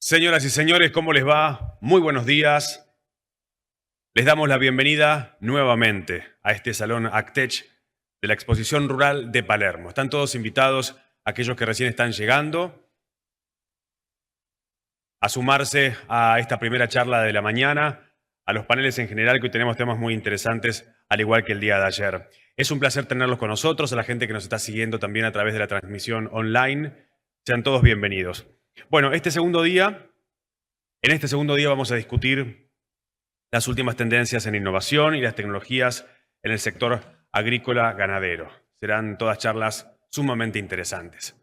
Señoras y señores, ¿cómo les va? Muy buenos días. Les damos la bienvenida nuevamente a este Salón Actech de la Exposición Rural de Palermo. Están todos invitados, aquellos que recién están llegando, a sumarse a esta primera charla de la mañana, a los paneles en general, que hoy tenemos temas muy interesantes, al igual que el día de ayer. Es un placer tenerlos con nosotros, a la gente que nos está siguiendo también a través de la transmisión online. Sean todos bienvenidos. Bueno, en este segundo día vamos a discutir las últimas tendencias en innovación y las tecnologías en el sector agrícola ganadero. Serán todas charlas sumamente interesantes.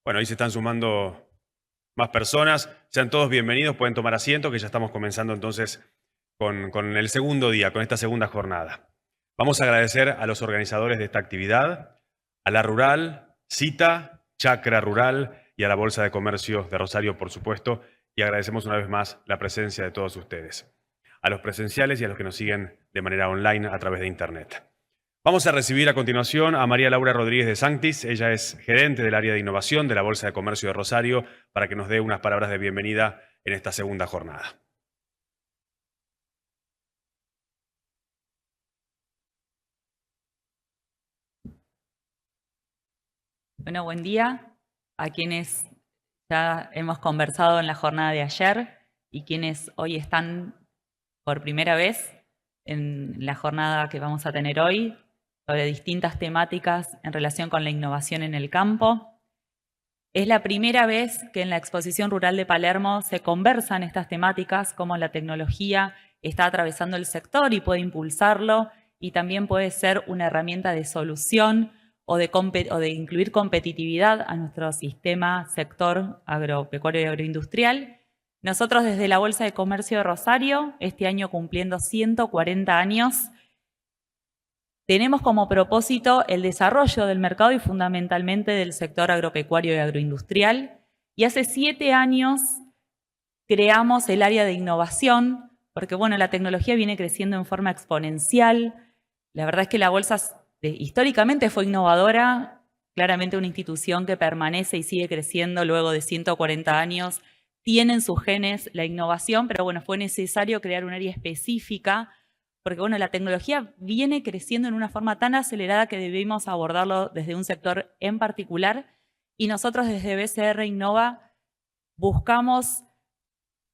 Bueno, ahí se están sumando más personas. Sean todos bienvenidos, pueden tomar asiento, que ya estamos comenzando entonces con el segundo día, con esta segunda jornada. Vamos a agradecer a los organizadores de esta actividad, a La Rural, Cita, Chacra Rural y a la Bolsa de Comercio de Rosario, por supuesto, y agradecemos una vez más la presencia de todos ustedes, a los presenciales y a los que nos siguen de manera online a través de Internet. Vamos a recibir a continuación a María Laura Rodríguez de Sanctis. Ella es gerente del área de innovación de la Bolsa de Comercio de Rosario, para que nos dé unas palabras de bienvenida en esta segunda jornada. Bueno, buen día a quienes ya hemos conversado en la jornada de ayer y quienes hoy están por primera vez en la jornada que vamos a tener hoy sobre distintas temáticas en relación con la innovación en el campo. Es la primera vez que en la Exposición Rural de Palermo se conversan estas temáticas, cómo la tecnología está atravesando el sector y puede impulsarlo, y también puede ser una herramienta de solución o de incluir competitividad a nuestro sistema sector agropecuario y agroindustrial. Nosotros desde la Bolsa de Comercio de Rosario, este año cumpliendo 140 años, tenemos como propósito el desarrollo del mercado y fundamentalmente del sector agropecuario y agroindustrial. Y hace 7 años creamos el área de innovación, porque bueno, la tecnología viene creciendo en forma exponencial. La verdad es que la Bolsa históricamente fue innovadora, claramente una institución que permanece y sigue creciendo luego de 140 años. Tiene en sus genes la innovación, pero bueno, fue necesario crear un área específica, porque bueno, la tecnología viene creciendo en una forma tan acelerada que debemos abordarlo desde un sector en particular, y nosotros desde BCR Innova buscamos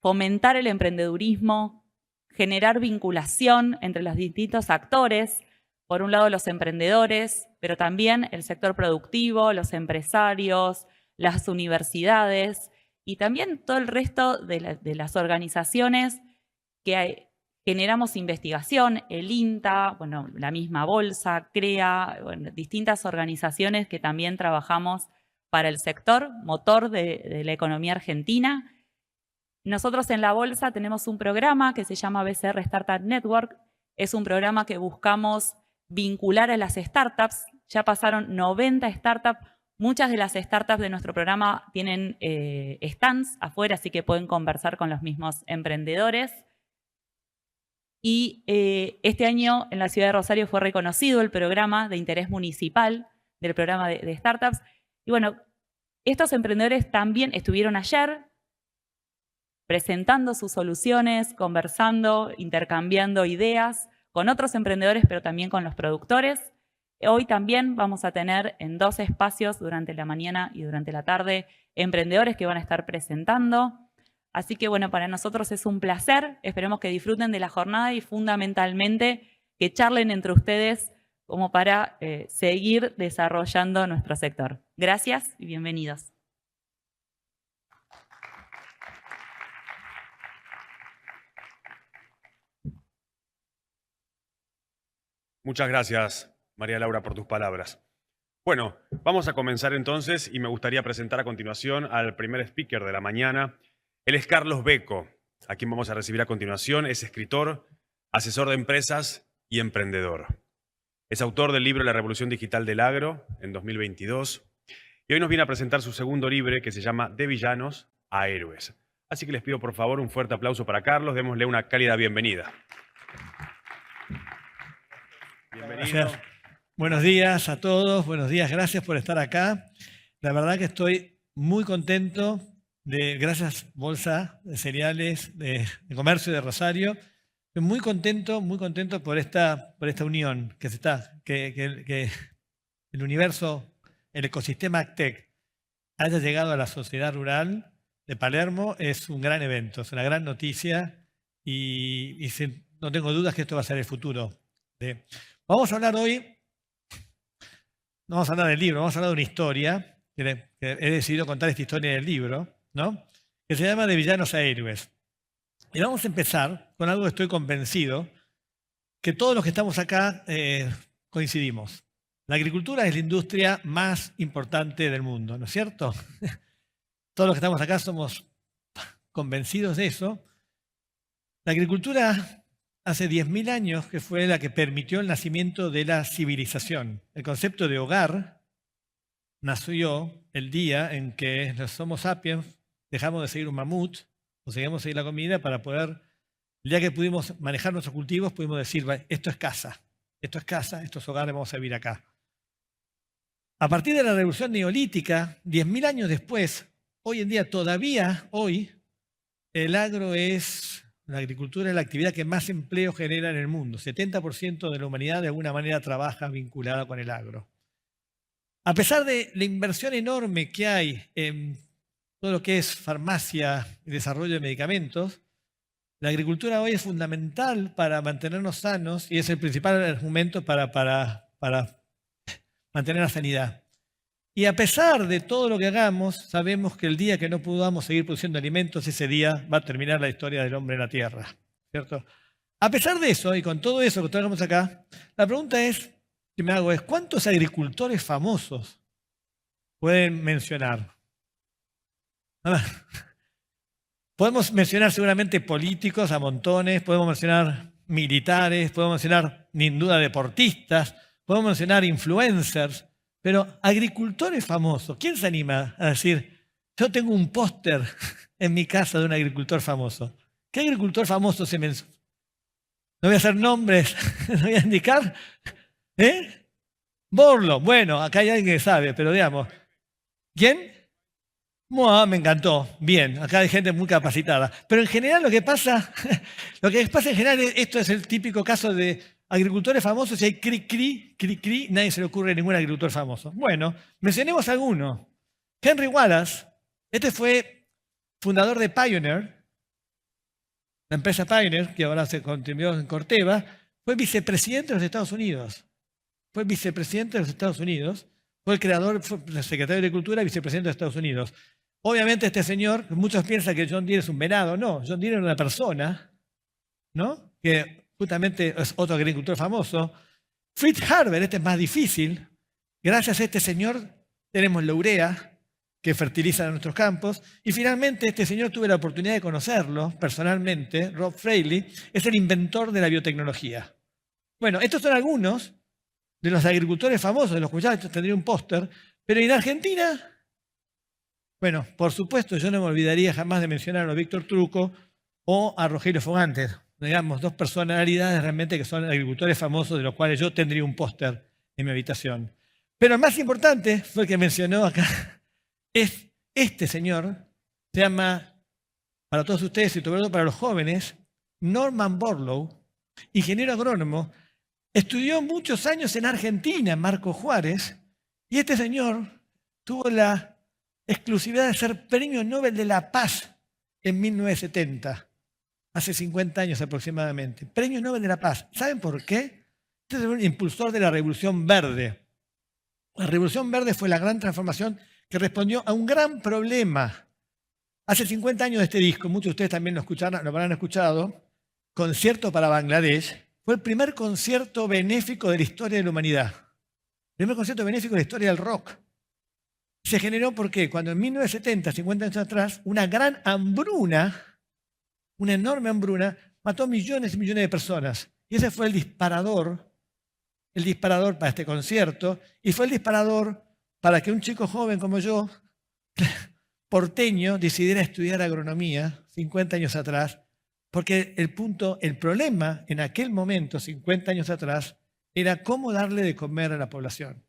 fomentar el emprendedurismo, generar vinculación entre los distintos actores, por un lado los emprendedores, pero también el sector productivo, los empresarios, las universidades y también todo el resto de las organizaciones que generamos investigación, el INTA, bueno, la misma Bolsa, CREA, bueno, distintas organizaciones que también trabajamos para el sector motor de la economía argentina. Nosotros en la Bolsa tenemos un programa que se llama BCR Startup Network. Es un programa que buscamos vincular a las startups. Ya pasaron 90 startups. Muchas de las startups de nuestro programa tienen stands afuera, así que pueden conversar con los mismos emprendedores. Y este año en la ciudad de Rosario fue reconocido el programa de interés municipal del programa de startups. Y bueno, estos emprendedores también estuvieron ayer presentando sus soluciones, conversando, intercambiando ideas con otros emprendedores, pero también con los productores. Hoy también vamos a tener en 2 espacios durante la mañana y durante la tarde emprendedores que van a estar presentando. Así que bueno, para nosotros es un placer. Esperemos que disfruten de la jornada y fundamentalmente que charlen entre ustedes como para seguir desarrollando nuestro sector. Gracias y bienvenidos. Muchas gracias, María Laura, por tus palabras. Bueno, vamos a comenzar entonces y me gustaría presentar a continuación al primer speaker de la mañana. Él es Carlos Beco, a quien vamos a recibir a continuación. Es escritor, asesor de empresas y emprendedor. Es autor del libro La Revolución Digital del Agro, en 2022. Y hoy nos viene a presentar su segundo libro, que se llama De Villanos a Héroes. Así que les pido por favor un fuerte aplauso para Carlos. Démosle una cálida bienvenida. Bienvenido. Gracias. Buenos días a todos, buenos días, gracias por estar acá. La verdad que estoy muy contento de Gracias Bolsa de Cereales de Comercio de Rosario. Estoy muy contento por esta unión que que el universo, el ecosistema AgTech haya llegado a la sociedad rural de Palermo. Es un gran evento, es una gran noticia no tengo dudas que esto va a ser el futuro. Vamos a hablar hoy, no vamos a hablar del libro, vamos a hablar de una historia, que he decidido contar esta historia del libro, ¿no? Que se llama De villanos a héroes. Y vamos a empezar con algo que estoy convencido, que todos los que estamos acá coincidimos. La agricultura es la industria más importante del mundo, ¿no es cierto? Todos los que estamos acá somos convencidos de eso. La agricultura hace 10.000 años que fue la que permitió el nacimiento de la civilización. El concepto de hogar nació el día en que los Homo sapiens dejamos de seguir un mamut o seguimos seguir la comida para poder, el día que pudimos manejar nuestros cultivos, pudimos decir, esto es casa, esto es hogar, vamos a vivir acá. A partir de la revolución neolítica, 10.000 años después, hoy en día, todavía hoy, la agricultura es la actividad que más empleo genera en el mundo. 70% de la humanidad de alguna manera trabaja vinculada con el agro. A pesar de la inversión enorme que hay en todo lo que es farmacia y desarrollo de medicamentos, la agricultura hoy es fundamental para mantenernos sanos y es el principal argumento para mantener la sanidad. Y a pesar de todo lo que hagamos, sabemos que el día que no podamos seguir produciendo alimentos, ese día va a terminar la historia del hombre en la Tierra, ¿cierto? A pesar de eso, y con todo eso que trajamos acá, la pregunta que me hago es, ¿cuántos agricultores famosos pueden mencionar? A ver, podemos mencionar seguramente políticos a montones, podemos mencionar militares, podemos mencionar, sin duda, deportistas, podemos mencionar influencers, pero agricultores famosos, ¿quién se anima a decir, yo tengo un póster en mi casa de un agricultor famoso? ¿Qué agricultor famoso se menciona? No voy a hacer nombres, no voy a indicar. Borlo, bueno, acá hay alguien que sabe, pero digamos. ¿Quién? Me encantó, bien, acá hay gente muy capacitada. Pero en general lo que pasa en general, esto es el típico caso de agricultores famosos y hay cri, nadie se le ocurre ningún agricultor famoso. Bueno, mencionemos alguno. Henry Wallace, este fue fundador de Pioneer, la empresa Pioneer, que ahora se convirtió en Corteva, fue vicepresidente de los Estados Unidos. Fue el creador, fue el secretario de Agricultura y vicepresidente de Estados Unidos. Obviamente este señor, muchos piensan que John Deere es un venado. No, John Deere era una persona, ¿no? Que justamente es otro agricultor famoso. Fritz Haber, este es más difícil. Gracias a este señor tenemos la urea que fertiliza nuestros campos. Y finalmente este señor tuve la oportunidad de conocerlo personalmente, Rob Fraley, es el inventor de la biotecnología. Bueno, estos son algunos de los agricultores famosos, de los cuales ya tendría un póster, pero en Argentina, bueno, por supuesto, yo no me olvidaría jamás de mencionar a Víctor Trucco o a Rogelio Fogantes, digamos, dos personalidades realmente que son agricultores famosos de los cuales yo tendría un póster en mi habitación. Pero el más importante fue el que mencionó acá, es este señor, se llama, para todos ustedes y sobre todo para los jóvenes, Norman Borlaug, ingeniero agrónomo. Estudió muchos años en Argentina, en Marco Juárez, y este señor tuvo la exclusividad de ser Premio Nobel de la Paz en 1970, hace 50 años aproximadamente. Premio Nobel de la Paz. ¿Saben por qué? Este es un impulsor de la Revolución Verde. La Revolución Verde fue la gran transformación que respondió a un gran problema. Hace 50 años de este disco, muchos de ustedes también lo habrán escuchado, Concierto para Bangladesh. Fue el primer concierto benéfico de la historia de la humanidad. El primer concierto benéfico de la historia del rock. Se generó porque cuando en 1970, 50 años atrás, una gran hambruna, una enorme hambruna, mató millones y millones de personas. Y ese fue el disparador para este concierto, y fue el disparador para que un chico joven como yo, porteño, decidiera estudiar agronomía 50 años atrás, porque el problema en aquel momento, 50 años atrás, era cómo darle de comer a la población.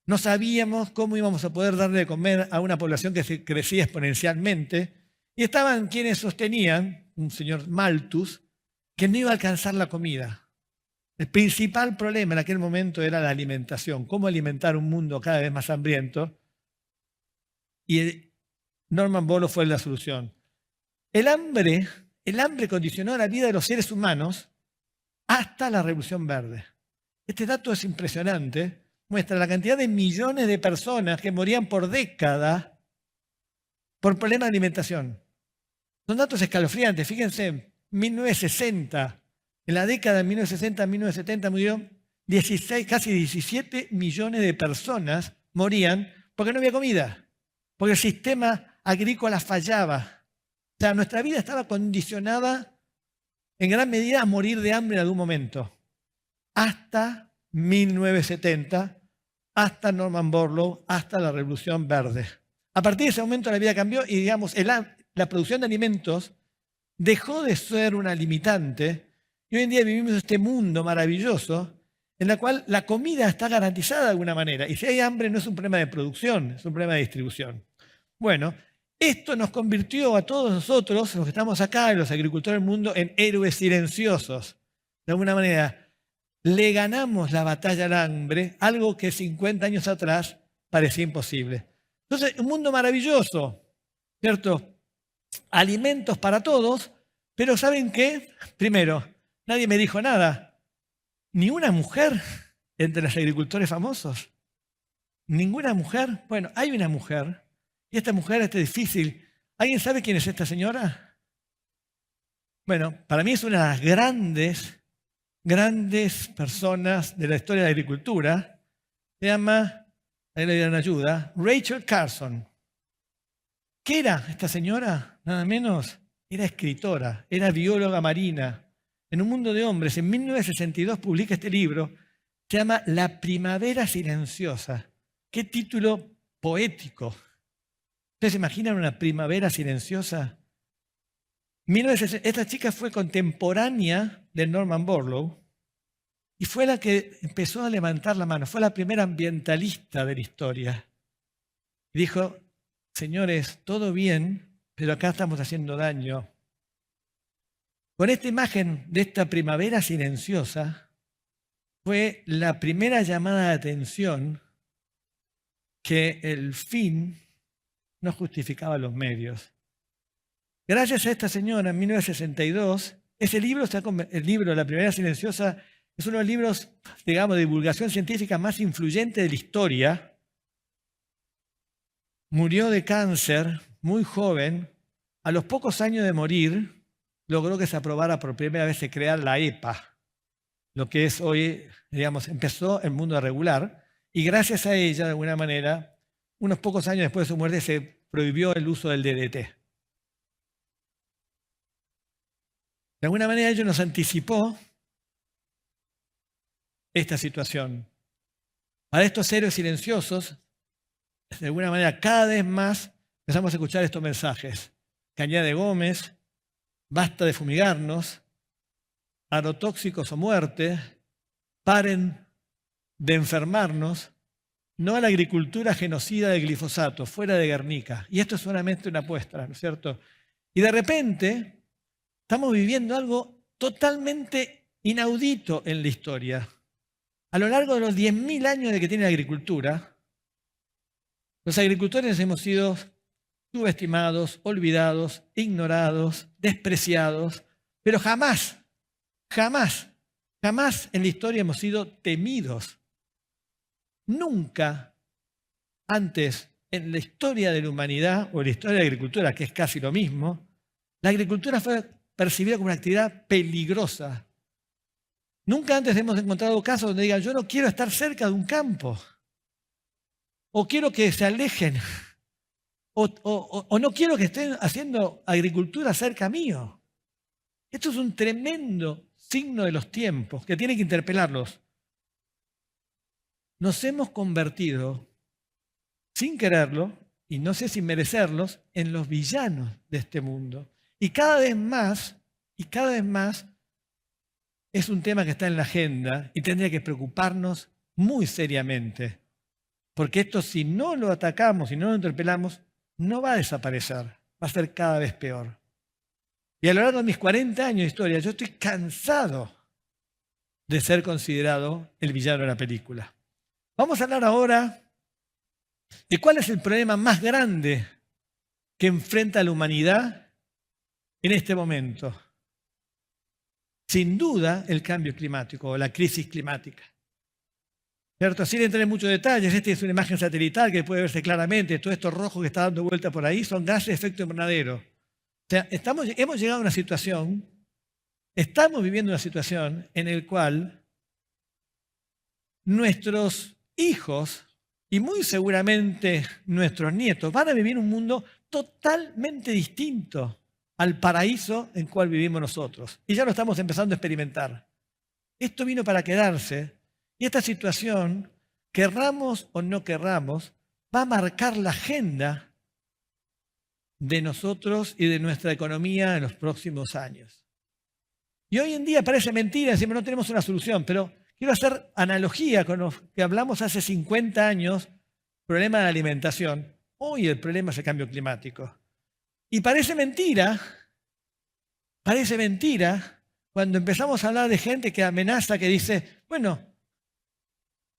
No sabíamos cómo íbamos a poder darle de comer a una población que crecía exponencialmente. Y estaban quienes sostenían, un señor Malthus, que no iba a alcanzar la comida. El principal problema en aquel momento era la alimentación, cómo alimentar un mundo cada vez más hambriento. Y Norman Borlaug fue la solución. El hambre condicionó la vida de los seres humanos hasta la Revolución Verde. Este dato es impresionante. Muestra la cantidad de millones de personas que morían por década por problemas de alimentación. Son datos escalofriantes. Fíjense, 1960, en la década de 1960-1970 murieron casi 17 millones de personas morían porque no había comida, porque el sistema agrícola fallaba. O sea, nuestra vida estaba condicionada en gran medida a morir de hambre en algún momento. Hasta 1970, hasta Norman Borlaug, hasta la Revolución Verde. A partir de ese momento la vida cambió y, digamos, la producción de alimentos dejó de ser una limitante y hoy en día vivimos este mundo maravilloso en el cual la comida está garantizada de alguna manera. Y si hay hambre no es un problema de producción, es un problema de distribución. Bueno, esto nos convirtió a todos nosotros, los que estamos acá, y los agricultores del mundo, en héroes silenciosos. De alguna manera, le ganamos la batalla al hambre, algo que 50 años atrás parecía imposible. Entonces, un mundo maravilloso, ¿cierto? Alimentos para todos, pero ¿saben qué? Primero, nadie me dijo nada. Ni una mujer entre los agricultores famosos. Ninguna mujer. Bueno, hay una mujer. Y esta mujer es difícil. ¿Alguien sabe quién es esta señora? Bueno, para mí es una de las grandes personas de la historia de la agricultura. Se llama, ahí le dieron ayuda, Rachel Carson. ¿Qué era esta señora? Nada menos, era escritora, era bióloga marina. En un mundo de hombres, en 1962 publica este libro, se llama La primavera silenciosa. Qué título poético. ¿Ustedes se imaginan una primavera silenciosa? Esta chica fue contemporánea de Norman Borlaug y fue la que empezó a levantar la mano. Fue la primera ambientalista de la historia. Y dijo, señores, todo bien, pero acá estamos haciendo daño. Con esta imagen de esta primavera silenciosa, fue la primera llamada de atención que el fin no justificaba los medios. Gracias a esta señora, en 1962, ese libro, el libro La primavera silenciosa, es uno de los libros, digamos, de divulgación científica más influyente de la historia. Murió de cáncer muy joven. A los pocos años de morir, logró que se aprobara por primera vez, se creara la EPA, lo que es hoy, digamos, empezó el mundo regular, y gracias a ella, de alguna manera, unos pocos años después de su muerte, se prohibió el uso del DDT. De alguna manera, ello nos anticipó esta situación. Para estos héroes silenciosos, de alguna manera, cada vez más empezamos a escuchar estos mensajes. Cañada de Gómez, basta de fumigarnos, agrotóxicos o muerte, paren de enfermarnos, no a la agricultura genocida del glifosato, fuera de Guernica. Y esto es solamente una muestra, ¿no es cierto? Y de repente estamos viviendo algo totalmente inaudito en la historia. A lo largo de los 10.000 años de que tiene la agricultura, los agricultores hemos sido subestimados, olvidados, ignorados, despreciados, pero jamás en la historia hemos sido temidos. Nunca antes en la historia de la humanidad o en la historia de la agricultura, que es casi lo mismo, la agricultura fue percibida como una actividad peligrosa. Nunca antes hemos encontrado casos donde digan, yo no quiero estar cerca de un campo, o quiero que se alejen, o no quiero que estén haciendo agricultura cerca mío. Esto es un tremendo signo de los tiempos que tiene que interpelarlos. Nos hemos convertido, sin quererlo, y no sé si merecerlos, en los villanos de este mundo. Y cada vez más, es un tema que está en la agenda y tendría que preocuparnos muy seriamente. Porque esto, si no lo atacamos, si no lo interpelamos, no va a desaparecer, va a ser cada vez peor. Y a lo largo de mis 40 años de historia, yo estoy cansado de ser considerado el villano de la película. Vamos a hablar ahora de cuál es el problema más grande que enfrenta la humanidad en este momento. Sin duda, el cambio climático o la crisis climática. ¿Cierto? Sin entrar en muchos detalles, esta es una imagen satelital que puede verse claramente. Todo esto rojo que está dando vuelta por ahí son gases de efecto invernadero. O sea, hemos llegado a una situación, estamos viviendo una situación en la cual nuestros hijos y muy seguramente nuestros nietos van a vivir un mundo totalmente distinto al paraíso en el cual vivimos nosotros. Y ya lo estamos empezando a experimentar. Esto vino para quedarse y esta situación, querramos o no querramos, va a marcar la agenda de nosotros y de nuestra economía en los próximos años. Y hoy en día parece mentira, decimos no tenemos una solución, pero quiero hacer analogía con lo que hablamos hace 50 años, problema de la alimentación. Hoy el problema es el cambio climático. Y parece mentira cuando empezamos a hablar de gente que amenaza, que dice, bueno,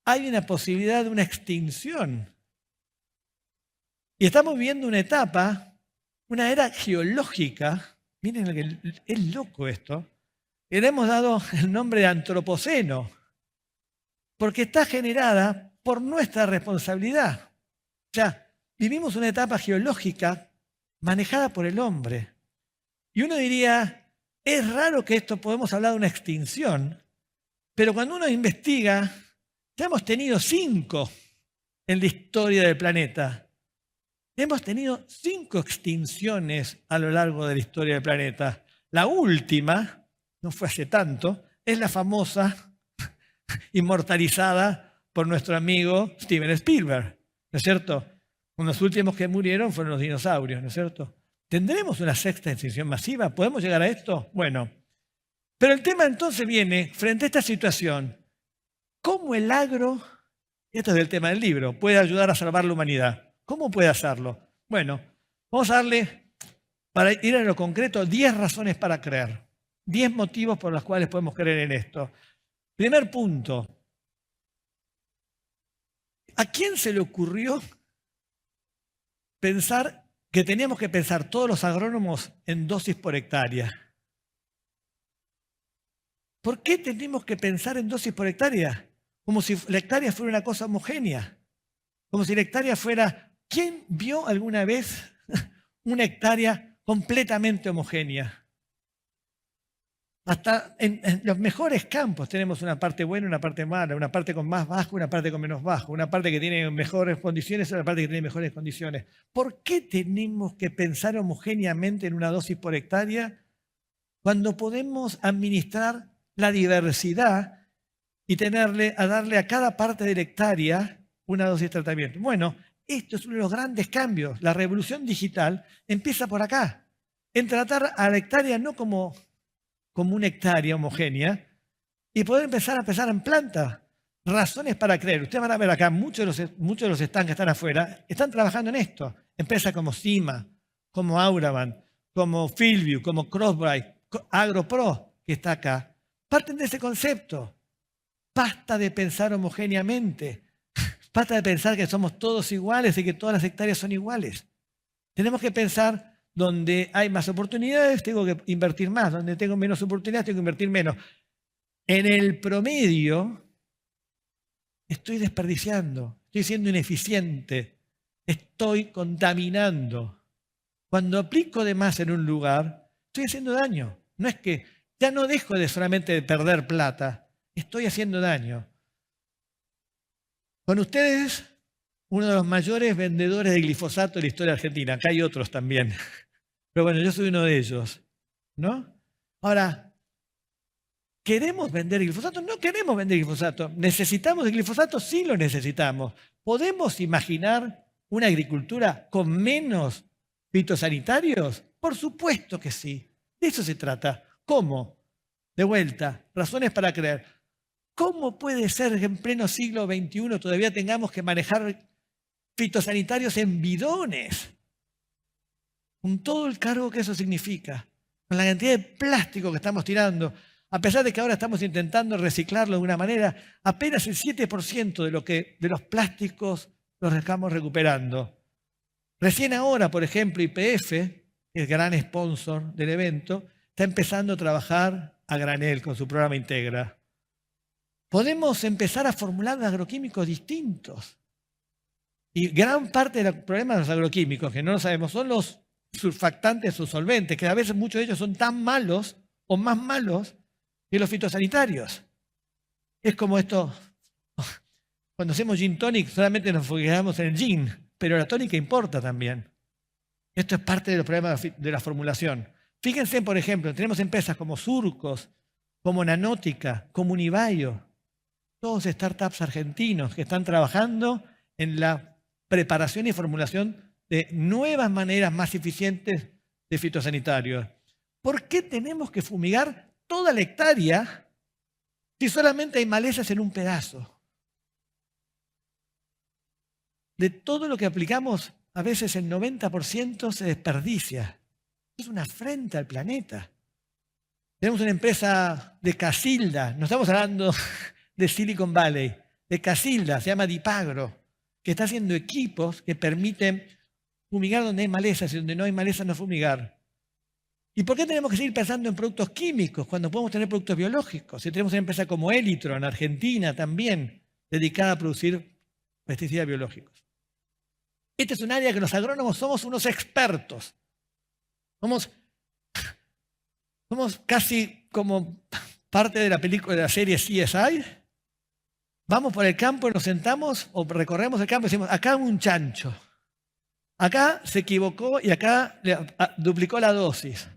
hay una posibilidad de una extinción. Y estamos viviendo una etapa, una era geológica, miren, es loco esto, que le hemos dado el nombre de antropoceno, porque está generada por nuestra responsabilidad. O sea, vivimos una etapa geológica manejada por el hombre. Y uno diría, es raro que esto podemos hablar de una extinción, pero cuando uno investiga, ya hemos tenido 5 en la historia del planeta. Hemos tenido 5 extinciones a lo largo de la historia del planeta. La última, no fue hace tanto, es la famosa, inmortalizada por nuestro amigo Steven Spielberg, ¿no es cierto? Los últimos que murieron fueron los dinosaurios, ¿no es cierto? ¿Tendremos una 6ª extinción masiva? ¿Podemos llegar a esto? Bueno, pero el tema entonces viene frente a esta situación. ¿Cómo el agro, esto es el tema del libro, puede ayudar a salvar la humanidad? ¿Cómo puede hacerlo? Bueno, vamos a darle, para ir a lo concreto, 10 razones para creer. 10 motivos por los cuales podemos creer en esto. Primer punto. ¿A quién se le ocurrió pensar que teníamos que pensar todos los agrónomos en dosis por hectárea? ¿Por qué tenemos que pensar en dosis por hectárea? Como si la hectárea fuera una cosa homogénea. Como si la hectárea fuera... ¿Quién vio alguna vez una hectárea completamente homogénea? Hasta en los mejores campos tenemos una parte buena, una parte mala, una parte con más bajo, una parte con menos bajo, una parte que tiene mejores condiciones y una parte que tiene mejores condiciones. ¿Por qué tenemos que pensar homogéneamente en una dosis por hectárea cuando podemos administrar la diversidad y darle a cada parte de la hectárea una dosis de tratamiento? Bueno, esto es uno de los grandes cambios. La revolución digital empieza por acá, en tratar a la hectárea no como una hectárea homogénea y poder empezar a pensar en planta. Razones para creer. Ustedes van a ver acá, muchos de los stands que están afuera están trabajando en esto. Empresas como Cima, como Auraban, como Fieldview, como Crossbrite, AgroPro, que está acá, parten de ese concepto. Basta de pensar homogéneamente. Basta de pensar que somos todos iguales y que todas las hectáreas son iguales. Tenemos que pensar donde hay más oportunidades, tengo que invertir más. Donde tengo menos oportunidades, tengo que invertir menos. En el promedio, estoy desperdiciando, estoy siendo ineficiente, estoy contaminando. Cuando aplico de más en un lugar, estoy haciendo daño. No es que ya no dejo de solamente perder plata, estoy haciendo daño. Con ustedes, uno de los mayores vendedores de glifosato de la historia argentina. Acá hay otros también. Pero bueno, yo soy uno de ellos, ¿no? Ahora, ¿queremos vender glifosato? No queremos vender glifosato. ¿Necesitamos el glifosato? Sí lo necesitamos. ¿Podemos imaginar una agricultura con menos fitosanitarios? Por supuesto que sí. De eso se trata. ¿Cómo? De vuelta, razones para creer. ¿Cómo puede ser que en pleno siglo XXI todavía tengamos que manejar fitosanitarios en bidones? Con todo el cargo que eso significa, con la cantidad de plástico que estamos tirando, a pesar de que ahora estamos intentando reciclarlo de alguna manera, apenas el 7% de los plásticos los estamos recuperando. Recién ahora, por ejemplo, YPF, el gran sponsor del evento, está empezando a trabajar a granel con su programa Integra. Podemos empezar a formular agroquímicos distintos. Y gran parte del problema de los agroquímicos, que no lo sabemos, son los surfactantes o solventes, que a veces muchos de ellos son tan malos o más malos que los fitosanitarios. Es como esto, cuando hacemos gin tonic solamente nos fijamos en el gin, pero la tónica importa también. Esto es parte de los problemas de la formulación. Fíjense, por ejemplo, tenemos empresas como Surcos, como Nanótica, como Unibayo, todos startups argentinos que están trabajando en la preparación y formulación de nuevas maneras más eficientes de fitosanitarios. ¿Por qué tenemos que fumigar toda la hectárea si solamente hay malezas en un pedazo? De todo lo que aplicamos, a veces el 90% se desperdicia. Es una afrenta al planeta. Tenemos una empresa de Casilda, no estamos hablando de Silicon Valley, de Casilda, se llama Dipagro, que está haciendo equipos que permiten fumigar donde hay malezas y donde no hay malezas no fumigar. ¿Y por qué tenemos que seguir pensando en productos químicos cuando podemos tener productos biológicos? Si tenemos una empresa como Elitron, Argentina también, dedicada a producir pesticidas biológicos. Este es un área que los agrónomos somos unos expertos. Somos casi como parte de la película de la serie CSI. Vamos por el campo y nos sentamos o recorremos el campo y decimos, acá un chancho. Acá se equivocó y acá duplicó la dosis.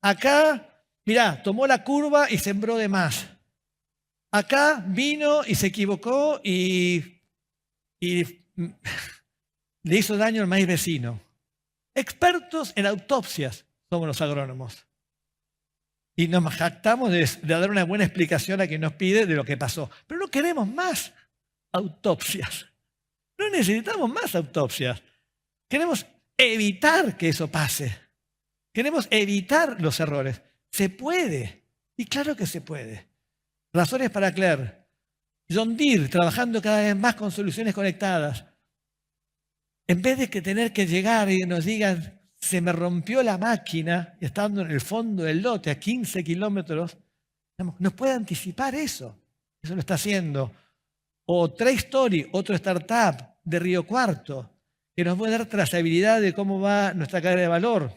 Acá, mirá, tomó la curva y sembró de más. Acá vino y se equivocó y le hizo daño al maíz vecino. Expertos en autopsias somos los agrónomos. Y nos jactamos de dar una buena explicación a quien nos pide de lo que pasó. Pero no queremos más autopsias. No necesitamos más autopsias. Queremos evitar que eso pase. Queremos evitar los errores. Se puede. Y claro que se puede. Razones para aclarar. John Deere trabajando cada vez más con soluciones conectadas. En vez de que tener que llegar y nos digan, se me rompió la máquina, estando en el fondo del lote a 15 kilómetros, nos puede anticipar eso. Eso lo está haciendo. O TraceStory, otro startup de Río Cuarto, que nos puede dar trazabilidad de cómo va nuestra cadena de valor.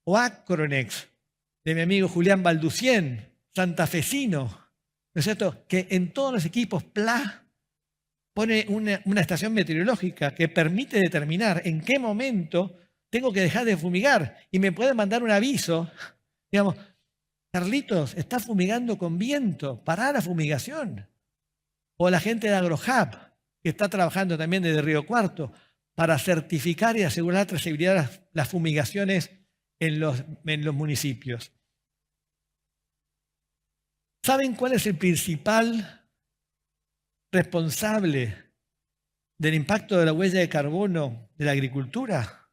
O Acronex, de mi amigo Julián Balducien, santafesino, ¿no es cierto? Que en todos los equipos PLA pone una estación meteorológica que permite determinar en qué momento tengo que dejar de fumigar y me puede mandar un aviso. Digamos, Carlitos, está fumigando con viento, pará la fumigación. O la gente de AgroHub, que está trabajando también desde Río Cuarto, para certificar y asegurar la trazabilidad de las fumigaciones en los municipios. ¿Saben cuál es el principal responsable del impacto de la huella de carbono de la agricultura?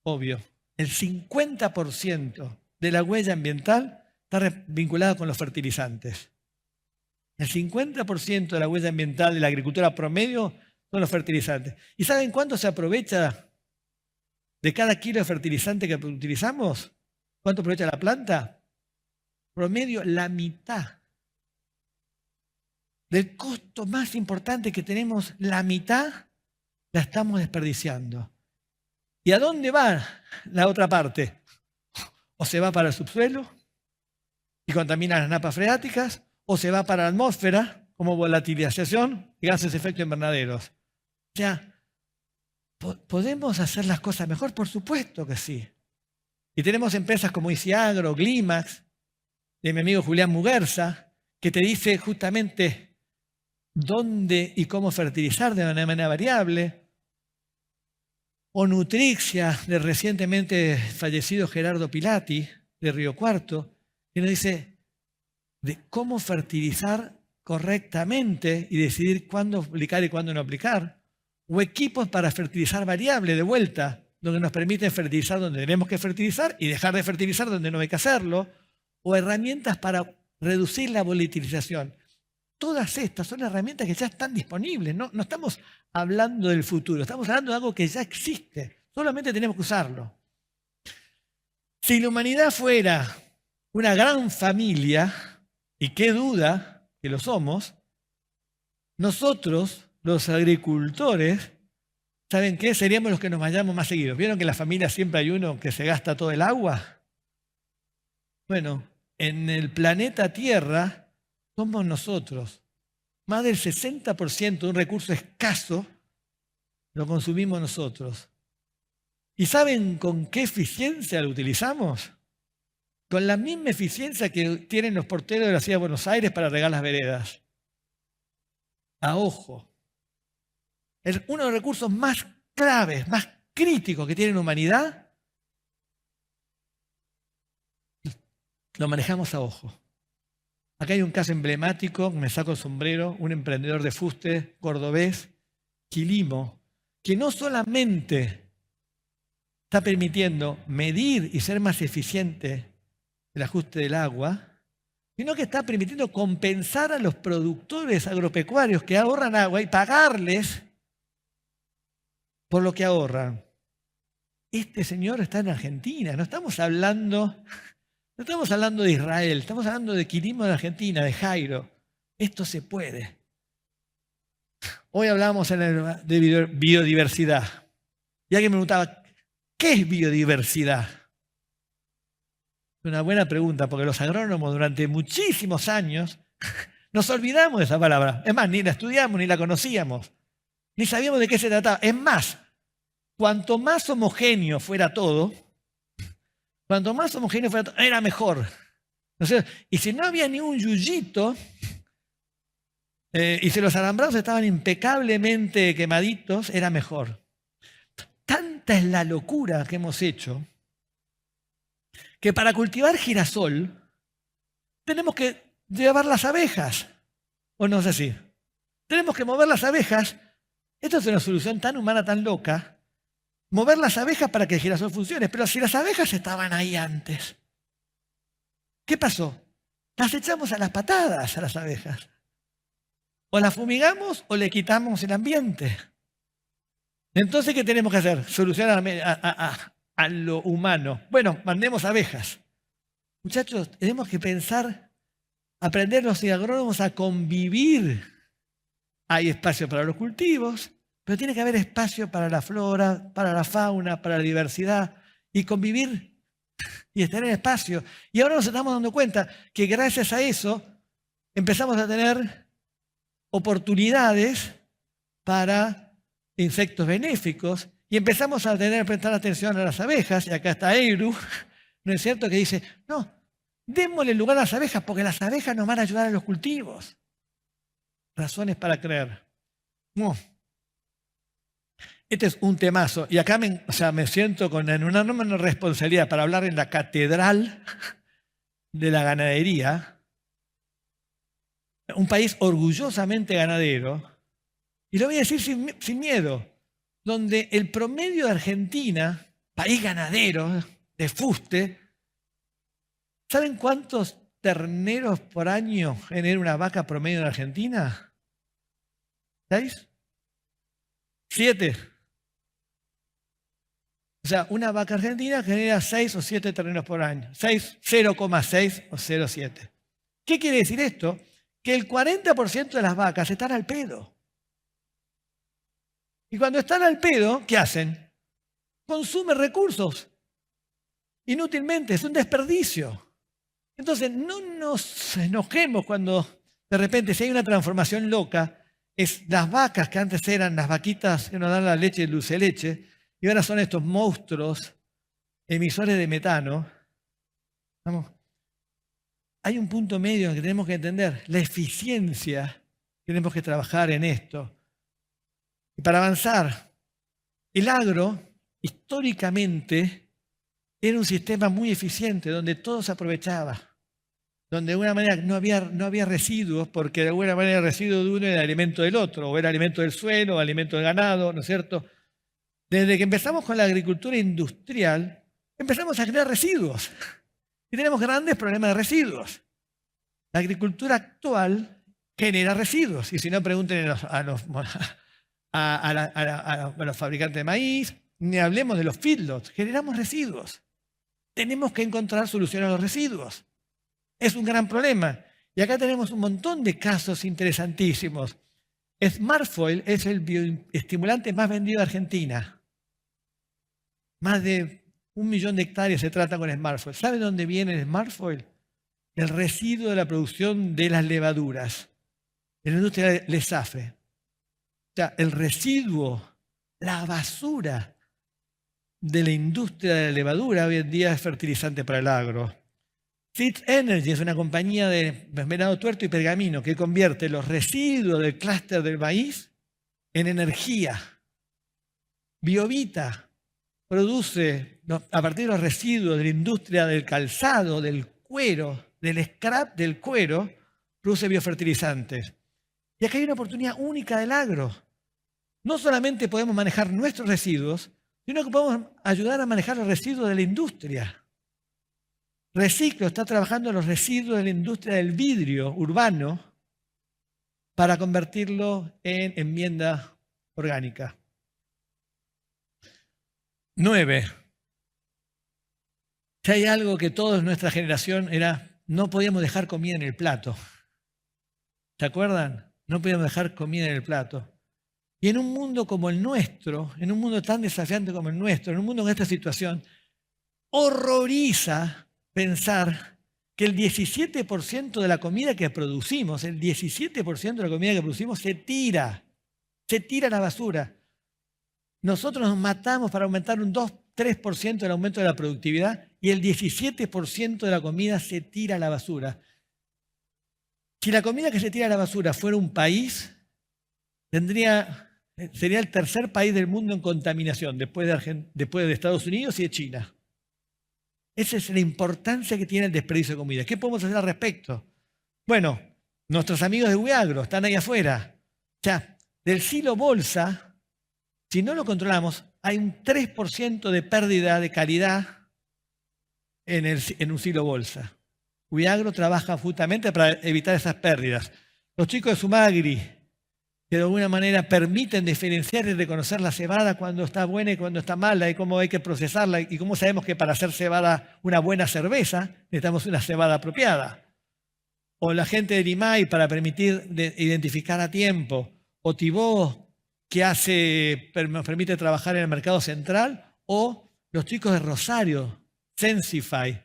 Obvio, el 50% de la huella ambiental está vinculada con los fertilizantes. El 50% de la huella ambiental de la agricultura promedio son los fertilizantes. ¿Y saben cuánto se aprovecha de cada kilo de fertilizante que utilizamos? ¿Cuánto aprovecha la planta? Promedio, la mitad. Del costo más importante que tenemos, la mitad la estamos desperdiciando. ¿Y a dónde va la otra parte? O se va para el subsuelo y contamina las napas freáticas, o se va para la atmósfera como volatilización y gases de efecto invernaderos. O sea, ¿podemos hacer las cosas mejor? Por supuesto que sí. Y tenemos empresas como Isiagro, Glimax, de mi amigo Julián Muguerza, que te dice justamente dónde y cómo fertilizar de una manera variable. O Nutrixia, del recientemente fallecido Gerardo Pilati, de Río Cuarto, que nos dice de cómo fertilizar correctamente y decidir cuándo aplicar y cuándo no aplicar, o equipos para fertilizar variable de vuelta, donde nos permiten fertilizar donde tenemos que fertilizar y dejar de fertilizar donde no hay que hacerlo, o herramientas para reducir la volatilización. Todas estas son herramientas que ya están disponibles. No estamos hablando del futuro, estamos hablando de algo que ya existe. Solamente tenemos que usarlo. Si la humanidad fuera una gran familia, y qué duda que lo somos, nosotros, los agricultores, ¿saben qué? Seríamos los que nos vayamos más seguidos. ¿Vieron que en la familia siempre hay uno que se gasta todo el agua? Bueno, en el planeta Tierra somos nosotros. Más del 60% de un recurso escaso lo consumimos nosotros. ¿Y saben con qué eficiencia lo utilizamos? Con la misma eficiencia que tienen los porteros de la ciudad de Buenos Aires para regar las veredas. A ojo. Es uno de los recursos más claves, más críticos que tiene la humanidad. Lo manejamos a ojo. Acá hay un caso emblemático, me saco el sombrero, un emprendedor de fuste cordobés, Quilimo, que no solamente está permitiendo medir y ser más eficiente el ajuste del agua, sino que está permitiendo compensar a los productores agropecuarios que ahorran agua y pagarles por lo que ahorran. Este señor está en Argentina, no estamos hablando de Israel, estamos hablando de Quilimo de Argentina, de Jairo. Esto se puede. Hoy hablamos de biodiversidad. Y alguien me preguntaba, ¿qué es biodiversidad? Una buena pregunta, porque los agrónomos durante muchísimos años nos olvidamos de esa palabra. Es más, ni la estudiamos, ni la conocíamos, ni sabíamos de qué se trataba. Es más, cuanto más homogéneo fuera todo, era mejor. ¿No sé? Y si no había ni un yuyito, y si los alambrados estaban impecablemente quemaditos, era mejor. Tanta es la locura que hemos hecho, que para cultivar girasol tenemos que llevar las abejas. ¿O no es así? Tenemos que mover las abejas. Esto es una solución tan humana, tan loca. Mover las abejas para que el girasol funcione. Pero si las abejas estaban ahí antes, ¿qué pasó? Las echamos a las patadas a las abejas. O las fumigamos o le quitamos el ambiente. Entonces, ¿qué tenemos que hacer? Solucionar a lo humano. Bueno, mandemos abejas. Muchachos, tenemos que pensar, aprender los agrónomos a convivir. Hay espacio para los cultivos, pero tiene que haber espacio para la flora, para la fauna, para la diversidad, y convivir y estar en espacio. Y ahora nos estamos dando cuenta que gracias a eso empezamos a tener oportunidades para insectos benéficos y empezamos a prestar atención a las abejas. Y acá está Eiru, ¿no es cierto?, que dice, no, démosle lugar a las abejas porque las abejas nos van a ayudar a los cultivos. Razones para creer. No. Este es un temazo. Y acá me siento con una enorme responsabilidad para hablar en la catedral de la ganadería. Un país orgullosamente ganadero. Y lo voy a decir sin miedo. Donde el promedio de Argentina, país ganadero, de fuste, ¿saben cuántos terneros por año genera una vaca promedio en Argentina? ¿6? 7. O sea, una vaca argentina genera 6 o 7 terneros por año. 0,6 o 0,7. ¿Qué quiere decir esto? Que el 40% de las vacas están al pedo. Y cuando están al pedo, ¿qué hacen? Consumen recursos. Inútilmente, es un desperdicio. Entonces, no nos enojemos cuando de repente, si hay una transformación loca, es las vacas que antes eran las vaquitas que nos dan la leche de dulce leche, y ahora son estos monstruos emisores de metano. Vamos. Hay un punto medio en el que tenemos que entender la eficiencia, tenemos que trabajar en esto. Y para avanzar, el agro, históricamente, era un sistema muy eficiente, donde todo se aprovechaba. donde de alguna manera no había residuos, porque de alguna manera el residuo de uno era alimento del otro, o era alimento del suelo, o alimento del ganado, ¿no es cierto? Desde que empezamos con la agricultura industrial, empezamos a crear residuos. Y tenemos grandes problemas de residuos. La agricultura actual genera residuos. Y si no, pregunten a los fabricantes de maíz, ni hablemos de los feedlots. Generamos residuos. Tenemos que encontrar soluciones a los residuos. Es un gran problema. Y acá tenemos un montón de casos interesantísimos. Smartfoil es el bioestimulante más vendido de Argentina. Más de 1 millón de hectáreas se trata con Smartfoil. ¿Saben dónde viene el Smartfoil? El residuo de la producción de las levaduras. En la industria de Lesafe. O sea, el residuo, la basura de la industria de la levadura hoy en día es fertilizante para el agro. Fit Energy es una compañía de venado tuerto y pergamino que convierte los residuos del clúster del maíz en energía. Biovita produce, a partir de los residuos de la industria del calzado, del cuero, del scrap del cuero, produce biofertilizantes. Y acá hay una oportunidad única del agro. No solamente podemos manejar nuestros residuos, sino que podemos ayudar a manejar los residuos de la industria. Reciclo está trabajando en los residuos de la industria del vidrio urbano para convertirlo en enmienda orgánica. 9. Si hay algo que toda nuestra generación era, no podíamos dejar comida en el plato. ¿Se acuerdan? No podíamos dejar comida en el plato. Y en un mundo como el nuestro, en un mundo tan desafiante como el nuestro, en un mundo con esta situación, horroriza pensar que el 17% de la comida que producimos, el 17% de la comida que producimos se tira a la basura. Nosotros nos matamos para aumentar un 2-3% del aumento de la productividad y el 17% de la comida se tira a la basura. Si la comida que se tira a la basura fuera un país, sería el tercer país del mundo en contaminación, después de Estados Unidos y de China. Esa es la importancia que tiene el desperdicio de comida. ¿Qué podemos hacer al respecto? Bueno, nuestros amigos de Uiagro están ahí afuera. O sea, del silo bolsa, si no lo controlamos, hay un 3% de pérdida de calidad en un silo bolsa. Uiagro trabaja justamente para evitar esas pérdidas. Los chicos de Sumagri, que de alguna manera permiten diferenciar y reconocer la cebada cuando está buena y cuando está mala y cómo hay que procesarla y cómo sabemos que para hacer cebada una buena cerveza necesitamos una cebada apropiada. O la gente de Limay para permitir identificar a tiempo. O Tibó que nos permite trabajar en el mercado central. O los chicos de Rosario, Sensify.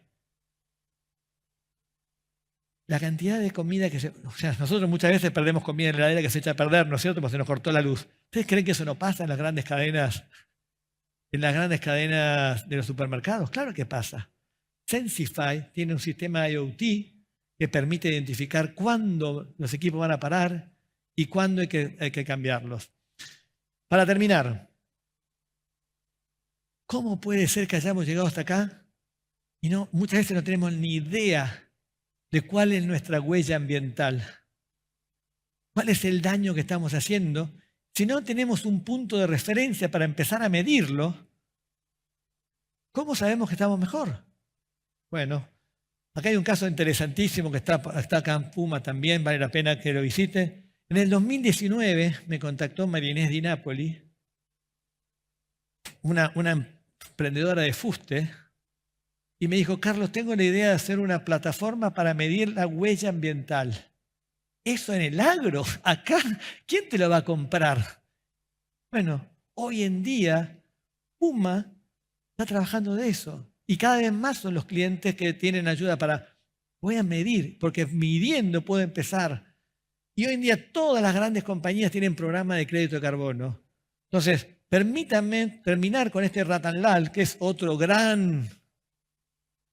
La cantidad de comida nosotros muchas veces perdemos comida en la heladera que se echa a perder, ¿no es cierto? Porque se nos cortó la luz. ¿Ustedes creen que eso no pasa en las grandes cadenas de los supermercados? Claro que pasa. Sensify tiene un sistema IoT que permite identificar cuándo los equipos van a parar y cuándo hay que cambiarlos. Para terminar, ¿cómo puede ser que hayamos llegado hasta acá y muchas veces no tenemos ni idea de cuál es nuestra huella ambiental? ¿Cuál es el daño que estamos haciendo? Si no tenemos un punto de referencia para empezar a medirlo, ¿cómo sabemos que estamos mejor? Bueno, acá hay un caso interesantísimo que está acá en Puma también, vale la pena que lo visite. En el 2019 me contactó María Inés Di Napoli, una emprendedora de fuste, y me dijo: Carlos, tengo la idea de hacer una plataforma para medir la huella ambiental. Eso en el agro, acá, ¿quién te lo va a comprar? Bueno, hoy en día Puma está trabajando de eso. Y cada vez más son los clientes que tienen ayuda voy a medir, porque midiendo puedo empezar. Y hoy en día todas las grandes compañías tienen programas de crédito de carbono. Entonces, permítanme terminar con este Ratanlal, que es otro gran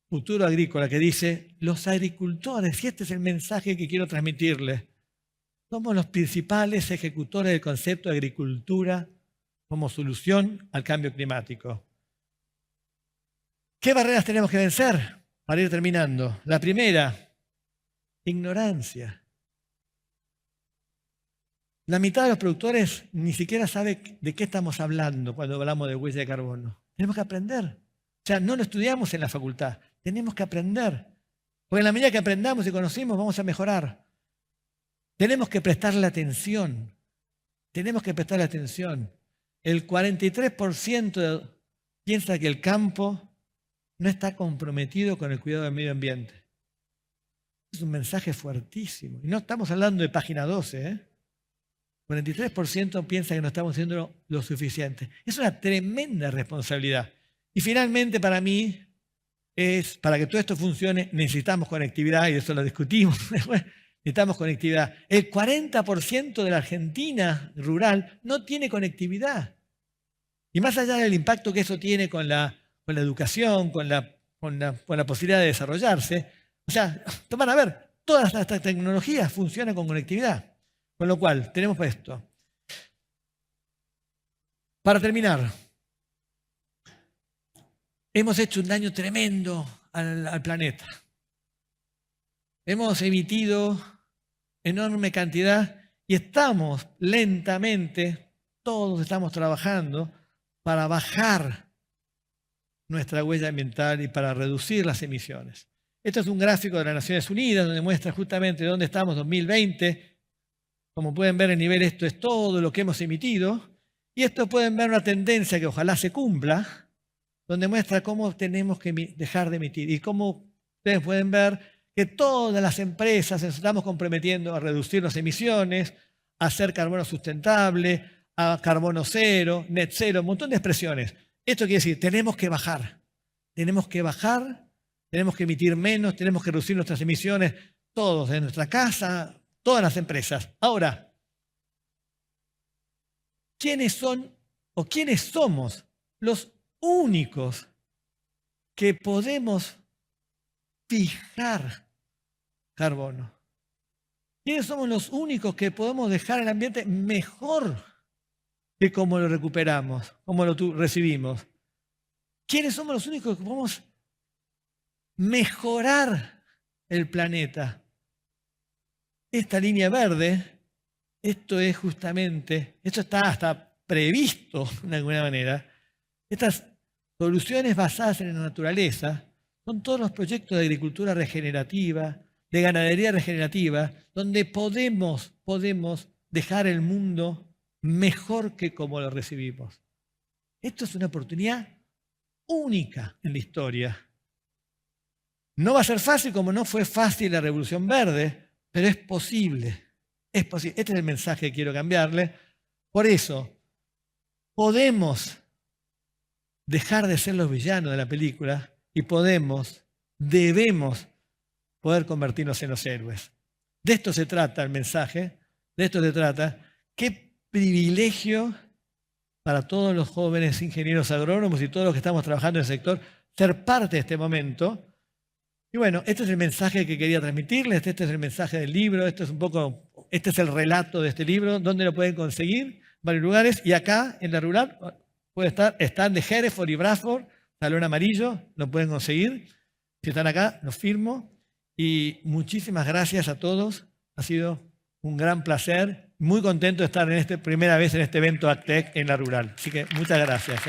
futuro agrícola, que dice: los agricultores, y este es el mensaje que quiero transmitirles, somos los principales ejecutores del concepto de agricultura como solución al cambio climático. ¿Qué barreras tenemos que vencer? Para ir terminando. La primera, Ignorancia. La mitad de los productores ni siquiera sabe de qué estamos hablando cuando hablamos de huella de carbono. Tenemos que aprender. O sea, no lo estudiamos en la facultad. Tenemos que aprender. Porque en la medida que aprendamos y conocimos, vamos a mejorar. Tenemos que prestarle atención. Tenemos que prestarle atención. El 43% piensa que el campo no está comprometido con el cuidado del medio ambiente. Es un mensaje fuertísimo. Y no estamos hablando de página 12, ¿eh? 43% piensa que no estamos haciendo lo suficiente. Es una tremenda responsabilidad. Y finalmente, para mí, para que todo esto funcione, necesitamos conectividad, y eso lo discutimos. Necesitamos conectividad. El 40% de la Argentina rural no tiene conectividad. Y más allá del impacto que eso tiene con la educación, con la posibilidad de desarrollarse, o sea, van a ver, todas estas tecnologías funcionan con conectividad. Con lo cual, tenemos esto. Para terminar, hemos hecho un daño tremendo al planeta. Hemos emitido enorme cantidad y estamos lentamente, todos estamos trabajando para bajar nuestra huella ambiental y para reducir las emisiones. Esto es un gráfico de las Naciones Unidas donde muestra justamente dónde estamos en 2020. Como pueden ver, el nivel, esto es todo lo que hemos emitido. Y esto pueden ver una tendencia que ojalá se cumpla, donde muestra cómo tenemos que dejar de emitir. Y cómo ustedes pueden ver que todas las empresas nos estamos comprometiendo a reducir las emisiones, a hacer carbono sustentable, a carbono cero, net cero, un montón de expresiones. Esto quiere decir, tenemos que bajar. Tenemos que bajar, tenemos que emitir menos, tenemos que reducir nuestras emisiones, todos, en nuestra casa, todas las empresas. Ahora, ¿quiénes son o quiénes somos los únicos que podemos fijar carbono? ¿Quiénes somos los únicos que podemos dejar el ambiente mejor que como lo recuperamos, como lo recibimos? ¿Quiénes somos los únicos que podemos mejorar el planeta? Esta línea verde, esto es justamente, esto está hasta previsto de alguna manera. Estas soluciones basadas en la naturaleza son todos los proyectos de agricultura regenerativa, de ganadería regenerativa, donde podemos dejar el mundo mejor que como lo recibimos. Esto es una oportunidad única en la historia. No va a ser fácil como no fue fácil la Revolución Verde, pero es posible. Es posible. Este es el mensaje que quiero cambiarle. Por eso, podemos dejar de ser los villanos de la película y debemos poder convertirnos en los héroes. De esto se trata el mensaje, de esto se trata. Qué privilegio para todos los jóvenes ingenieros agrónomos y todos los que estamos trabajando en el sector ser parte de este momento. Y bueno, este es el mensaje que quería transmitirles, este es el mensaje del libro, este es el relato de este libro. ¿Dónde lo pueden conseguir? En varios lugares. Y acá, en la rural, están de Hereford y Bradford, talón amarillo, lo pueden conseguir. Si están acá, los firmo. Y muchísimas gracias a todos. Ha sido un gran placer. Muy contento de estar primera vez en este evento ACTEC en la rural. Así que muchas gracias.